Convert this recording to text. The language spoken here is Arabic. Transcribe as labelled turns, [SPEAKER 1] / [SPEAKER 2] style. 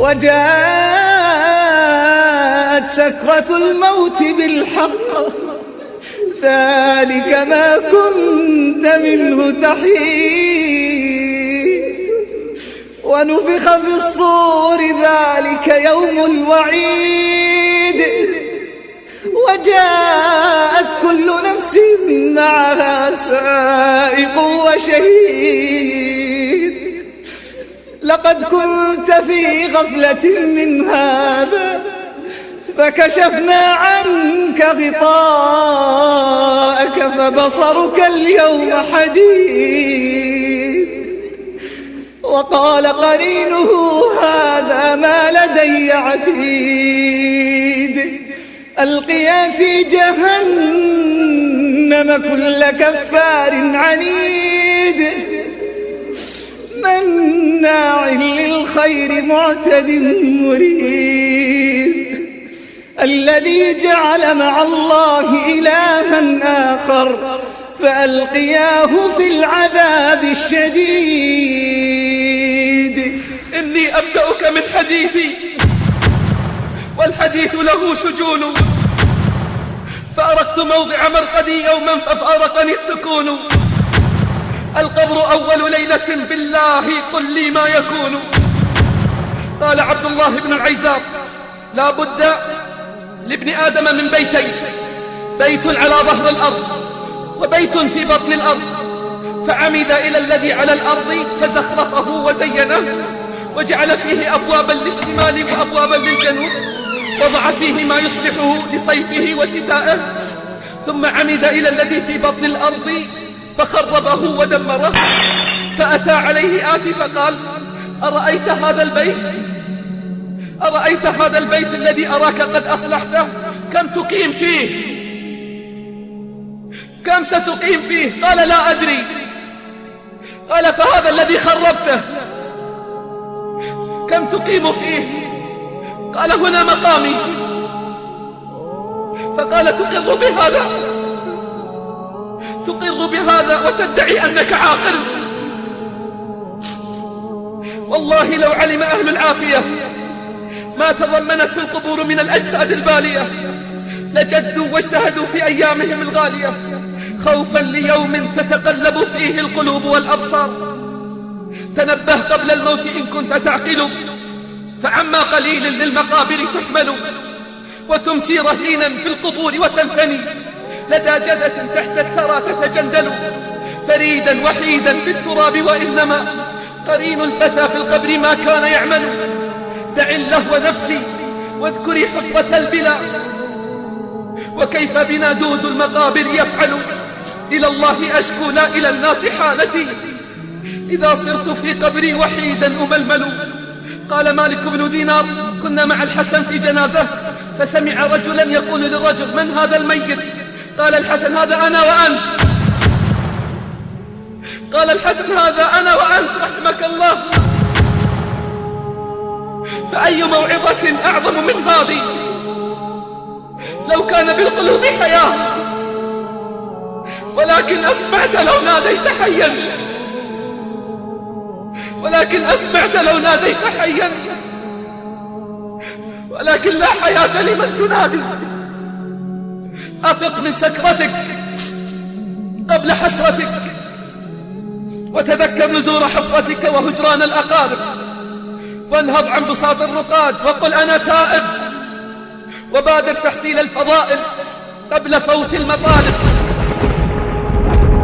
[SPEAKER 1] وجاءت سكرة الموت بالحق ذلك ما كنت منه تحيد ونفخ في الصور ذلك يوم الوعيد وجاءت كل نفس معها سائق وشهيد لقد كنت في غفلة من هذا فكشفنا عنك غطاءك فبصرك اليوم حديد وقال قرينه هذا ما لدي عتيد ألقيا في جهنم كل كفار عنيد مناع للخير معتد مريب الذي جعل مع الله إلها آخر فألقياه في العذاب الشديد.
[SPEAKER 2] إني أبدأك من حديثي والحديث له شجون فأرقت موضع مرقدي يوما ففارقني السكون القبر أول ليلة بالله قل لي ما يكون. قال عبد الله بن العيزار لا بد لابن آدم من بيتين بيت على ظهر الأرض وبيت في بطن الأرض فعمد إلى الذي على الأرض فزخرفه وزينه وجعل فيه أبوابا للشمال وأبوابا للجنوب وضع فيه ما يصلحه لصيفه وشتائه ثم عمد إلى الذي في بطن الأرض فخربه ودمره فأتى عليه آتي فقال أرأيت هذا البيت الذي أراك قد أصلحته كم تقيم فيه كم ستقيم فيه؟ قال لا أدري. قال فهذا الذي خربته كم تقيم فيه؟ قال هنا مقامي. فقال تقر بهذا وتدعي أنك عاقل؟ والله لو علم أهل العافية ما تضمنته القبور من الأجساد البالية لجدوا واجتهدوا في أيامهم الغالية خوفا ليوم تتقلب فيه القلوب والأبصار. تنبه قبل الموت إن كنت تعقل فعما قليل للمقابر تحمل وتمسي رهينا في القبور وتنثني لدى جدة تحت الثرى تتجندل فريدا وحيدا في التراب وإنما قرين الفتى في القبر ما كان يعمل. دع اللهو نفسي واذكري حفرة البلا وكيف بنا دود المقابر يفعل. إلى الله أشكو لا إلى الناس حالتي إذا صرت في قبري وحيدا أململ. قال مالك بن دينار كنا مع الحسن في جنازة فسمع رجلا يقول للرجل من هذا الميت؟ قال الحسن هذا أنا وأنت. قال الحسن هذا أنا وأنت رحمك الله. فأي موعظة أعظم من هذه لو كان بالقلوب حياة ولكن أسمعت لو ناديت حيا ولكن لا حياة لمن تنادي. أفق من سكرتك قبل حسرتك وتذكر نزور حفرتك وهجران الأقارب وانهض عن بساط الرقاد وقل أنا تائب وبادر تحصيل الفضائل قبل فوت المطالب.